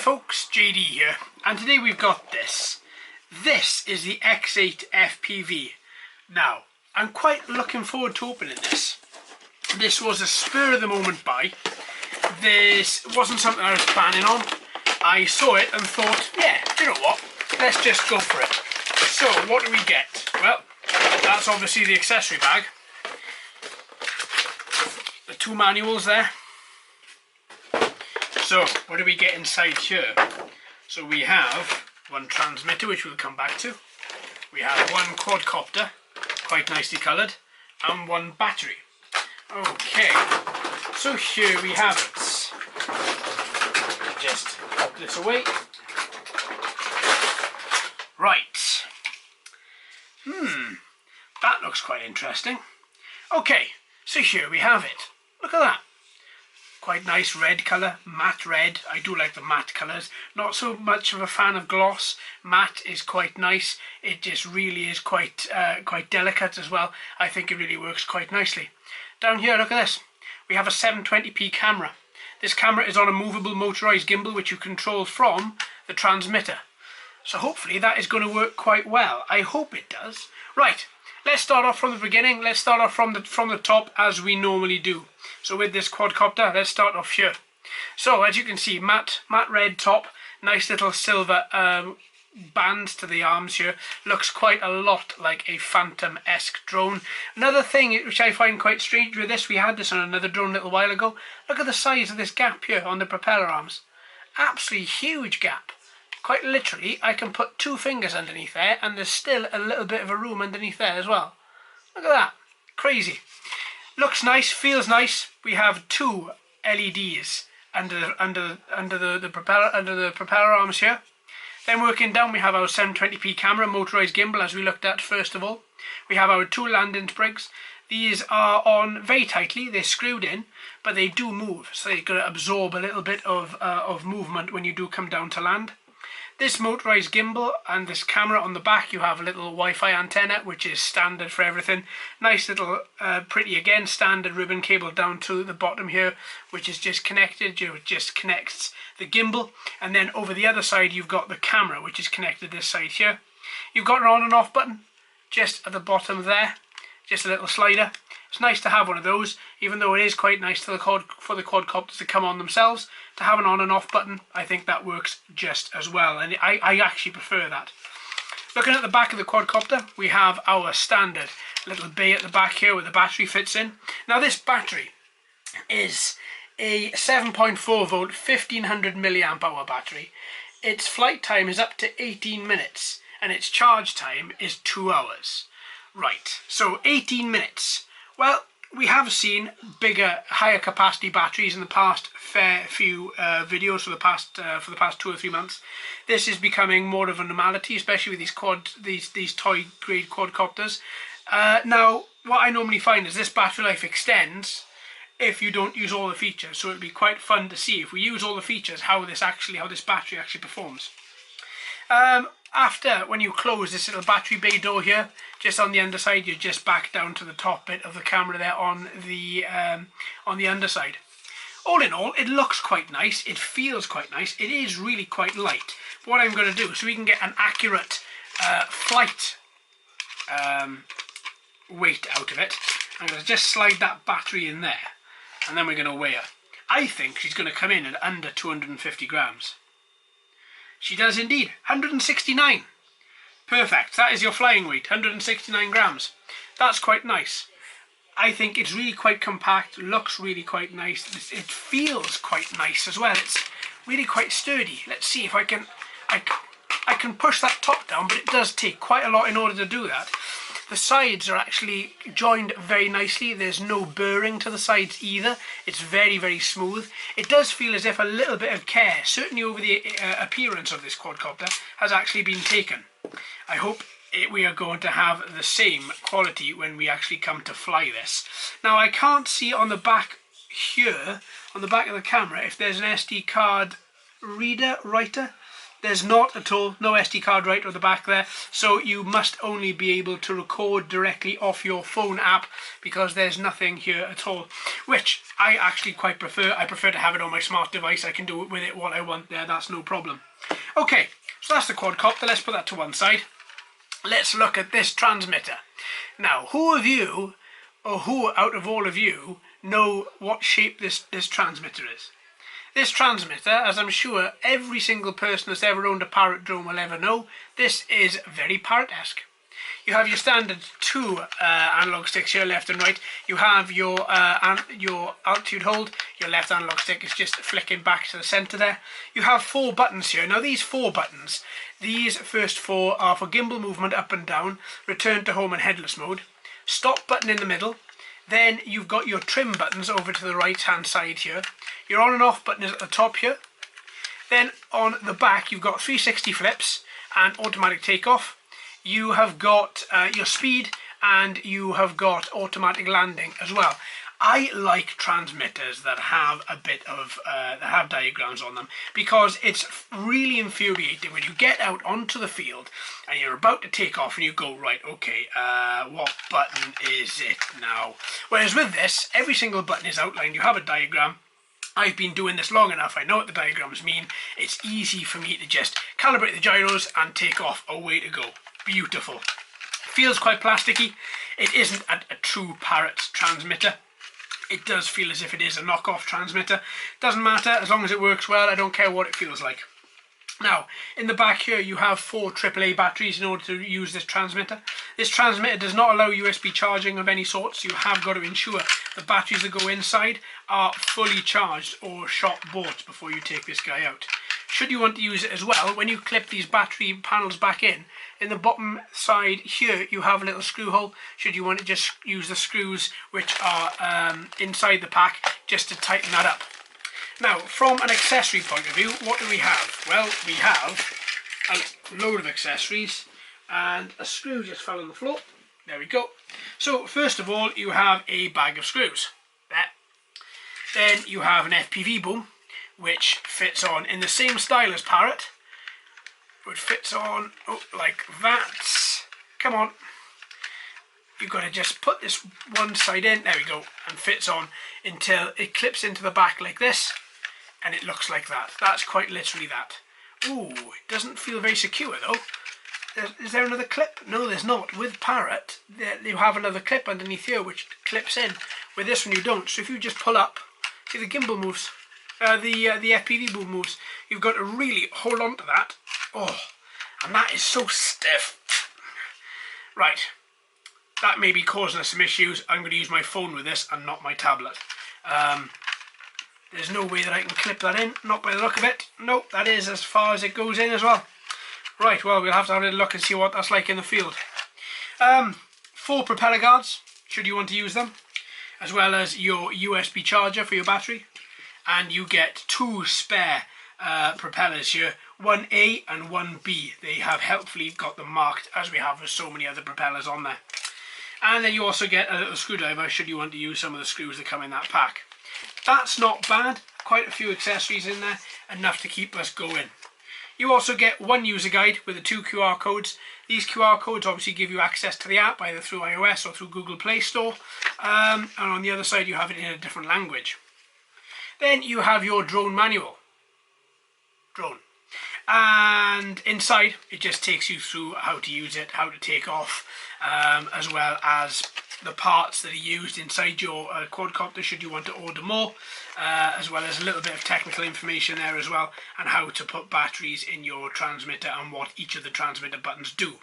folks, JD here, and today we've got this. This is the X8 FPV. Now, I'm quite looking forward to opening this. This was a spur of the moment buy. This wasn't something I was planning on. I saw it and thought, yeah, you know what, let's just go for it. So, what do we get? Well, that's obviously the accessory bag. The two manuals there. So, what do we get inside here? So we have one transmitter, which we'll come back to. We have one quadcopter, quite nicely coloured, and one battery. Okay, so here we have it. Just pop this away. Right. That looks quite interesting. Okay, so here we have it. Look at that. Quite nice red colour, matte red. I do like the matte colours. Not so much of a fan of gloss. Matte is quite nice. It just really is quite delicate as well. I think it really works quite nicely. Down here, look at this. We have a 720p camera. This camera is on a movable motorised gimbal which you control from the transmitter. So hopefully that is going to work quite well. I hope it does. Right, let's start off from the beginning. Let's start off from the top as we normally do. So with this quadcopter, let's start off here. So as you can see, matte red top, nice little silver bands to the arms here. Looks quite a lot like a Phantom-esque drone. Another thing which I find quite strange with this, we had this on another drone a little while ago. Look at the size of this gap here on the propeller arms. Absolutely huge gap. Quite literally, I can put two fingers underneath there and there's still a little bit of a room underneath there as well. Look at that. Crazy. Looks nice, feels nice. We have two LEDs under the propeller arms here. Then working down, we have our 720p camera, motorised gimbal, as we looked at first of all. We have our two landing sprigs. These are on very tightly. They're screwed in, but they do move, so they're going to absorb a little bit of movement when you do come down to land. This motorised gimbal and this camera on the back, you have a little Wi-Fi antenna, which is standard for everything. Nice little, pretty again, standard ribbon cable down to the bottom here, which is just connected. It just connects the gimbal. And then over the other side, you've got the camera, which is connected this side here. You've got an on and off button just at the bottom there. Just a little slider. It's nice to have one of those, even though it is quite nice for the quadcopters to come on themselves. To have an on and off button, I think that works just as well, and I actually prefer that. Looking at the back of the quadcopter, we have our standard little bay at the back here where the battery fits in. Now this battery is a 7.4 volt 1500 milliamp hour battery. Its flight time is up to 18 minutes and its charge time is 2 hours. Right, so 18 minutes. Well, we have seen bigger, higher capacity batteries in the past fair few videos for the past 2 or 3 months. This is becoming more of a normality, especially with these toy grade quadcopters. Now, what I normally find is this battery life extends if you don't use all the features. So it'd be quite fun to see if we use all the features how this battery actually performs. After, when you close this little battery bay door here, just on the underside, you're just back down to the top bit of the camera there on the underside. All in all, it looks quite nice. It feels quite nice. It is really quite light. But what I'm going to do, so we can get an accurate flight weight out of it, I'm going to just slide that battery in there, and then we're going to weigh her. I think she's going to come in at under 250 grams. She does indeed, 169. Perfect, that is your flying weight, 169 grams. That's quite nice. I think it's really quite compact, looks really quite nice. It feels quite nice as well. It's really quite sturdy. Let's see if I can push that top down, but it does take quite a lot in order to do that. The sides are actually joined very nicely. There's no burring to the sides either. It's very, very smooth. It does feel as if a little bit of care, certainly over the appearance of this quadcopter, has actually been taken. I hope we are going to have the same quality when we actually come to fly this. Now, I can't see on the back here, on the back of the camera, if there's an SD card writer. there's not at all, no SD card writer at the back there, so you must only be able to record directly off your phone app, because there's nothing here at all, which I actually quite prefer. I prefer to have it on my smart device. I can do it with it what I want there, that's no problem. Okay, so that's the quadcopter. Let's put that to one side. Let's look at this transmitter. Now, who of you, or who out of all of you, know what shape this transmitter is? This transmitter, as I'm sure every single person that's ever owned a Parrot drone will ever know, this is very Parrot-esque. You have your standard two analog sticks here, left and right. You have your altitude hold. Your left analog stick is just flicking back to the centre there. You have 4 buttons here. Now these 4 buttons, these first 4 are for gimbal movement up and down, return to home and headless mode, stop button in the middle. Then you've got your trim buttons over to the right hand side here. Your on and off button is at the top here. Then on the back you've got 360 flips and automatic takeoff. You have got your speed, and you have got automatic landing as well. I like transmitters that have a bit of that have diagrams on them, because it's really infuriating when you get out onto the field and you're about to take off and you go, right, okay, what button is it now? Whereas with this, every single button is outlined. You have a diagram. I've been doing this long enough, I know what the diagrams mean. It's easy for me to just calibrate the gyros and take off. Away to go. Beautiful. Feels quite plasticky. It isn't a true Parrot transmitter. It does feel as if it is a knockoff transmitter. Doesn't matter, as long as it works well, I don't care what it feels like. Now, in the back here you have 4 AAA batteries in order to use this transmitter. This transmitter does not allow USB charging of any sort, so you have got to ensure the batteries that go inside are fully charged or shop bought before you take this guy out. Should you want to use it as well, when you clip these battery panels back in the bottom side here you have a little screw hole. Should you want to just use the screws which are inside the pack just to tighten that up. Now, from an accessory point of view, what do we have? Well, we have a load of accessories, and a screw just fell on the floor. There we go. So, first of all, you have a bag of screws. There. Then you have an Fpv Boom, which fits on in the same style as Parrot. It fits on, oh, like that. Come on. You've got to just put this one side in, there we go, and fits on until it clips into the back like this, and it looks like that. That's quite literally that. Ooh, it doesn't feel very secure though. Is there another clip? No, there's not. With Parrot, you have another clip underneath here which clips in. With this one you don't. So if you just pull up, see the gimbal moves, the FPV Boom moves. You've got to really hold on to that. Oh, and that is so stiff. Right. That may be causing us some issues. I'm going to use my phone with this and not my tablet. There's no way that I can clip that in, not by the look of it. Nope, that is as far as it goes in as well. Right, well, we'll have to have a little look and see what that's like in the field. 4 propeller guards, should you want to use them, as well as your USB charger for your battery. And you get 2 spare propellers here, 1A and 1B. They have helpfully got them marked, as we have with so many other propellers on there. And then you also get a little screwdriver should you want to use some of the screws that come in that pack. That's not bad, quite a few accessories in there, enough to keep us going. You also get 1 user guide with the 2 QR codes. These QR codes obviously give you access to the app either through iOS or through Google Play Store, and on the other side you have it in a different language. Then you have your drone manual. And inside it just takes you through how to use it, how to take off, as well as the parts that are used inside your quadcopter should you want to order more, as well as a little bit of technical information there as well, and how to put batteries in your transmitter and what each of the transmitter buttons do.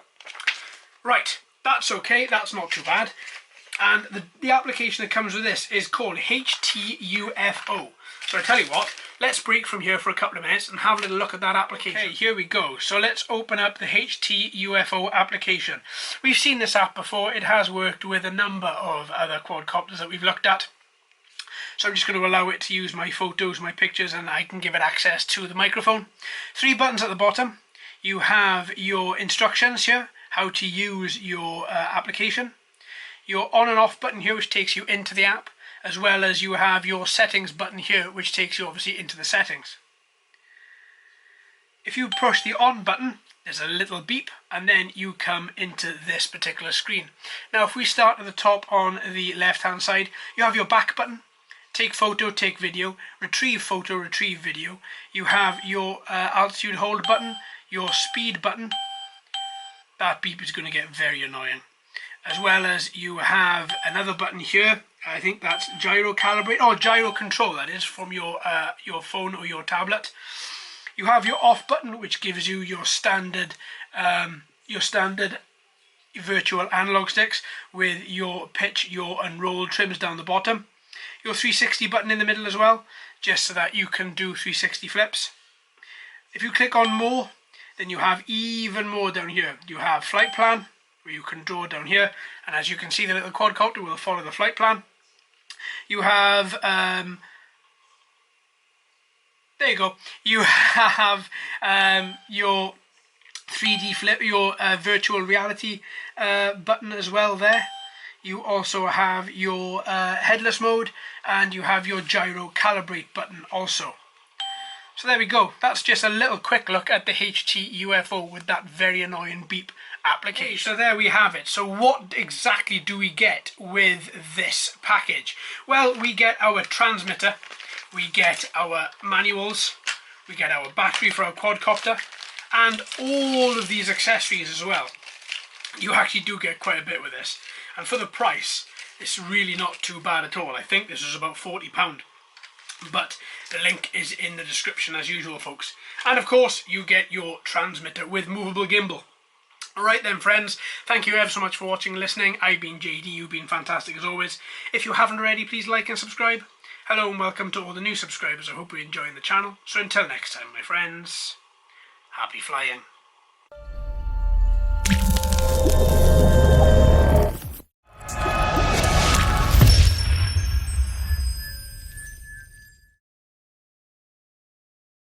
Right, that's okay, that's not too bad. And the application that comes with this is called HTUFO. So I tell you what, let's break from here for a couple of minutes and have a little look at that application. Okay, here we go. So let's open up the HTUFO application. We've seen this app before. It has worked with a number of other quadcopters that we've looked at. So I'm just going to allow it to use my photos, my pictures, and I can give it access to the microphone. 3 buttons at the bottom. You have your instructions here, how to use your application. Your on and off button here, which takes you into the app, as well as you have your settings button here, which takes you obviously into the settings. If you push the on button, there's a little beep, and then you come into this particular screen. Now if we start at the top on the left hand side, you have your back button, take photo, take video, retrieve photo, retrieve video. You have your altitude hold button, your speed button. That beep is going to get very annoying. As well as you have another button here, I think that's gyro calibrate, or gyro control, that is, from your phone or your tablet. You have your off button, which gives you your standard virtual analog sticks with your pitch, yaw and roll trims down the bottom. Your 360 button in the middle as well, just so that you can do 360 flips. If you click on more, then you have even more down here. You have flight plan, where you can draw down here, and as you can see, the little quadcopter will follow the flight plan. You have there you go. You have your 3D flip, your virtual reality button as well there. You also have your headless mode, and you have your gyro calibrate button also. So there we go. That's just a little quick look at the HT UFO with that very annoying beep application. Okay, so there we have it. So what exactly do we get with this package? Well, we get our transmitter, we get our manuals, we get our battery for our quadcopter, and all of these accessories as well. You actually do get quite a bit with this, and for the price, it's really not too bad at all. I think this is about £40, but the link is in the description as usual, folks. And of course, you get your transmitter with movable gimbal. Alright then, friends, thank you ever so much for watching and listening. I've been JD, you've been fantastic as always. If you haven't already, please like and subscribe. Hello and welcome to all the new subscribers. I hope you're enjoying the channel. So until next time, my friends, happy flying.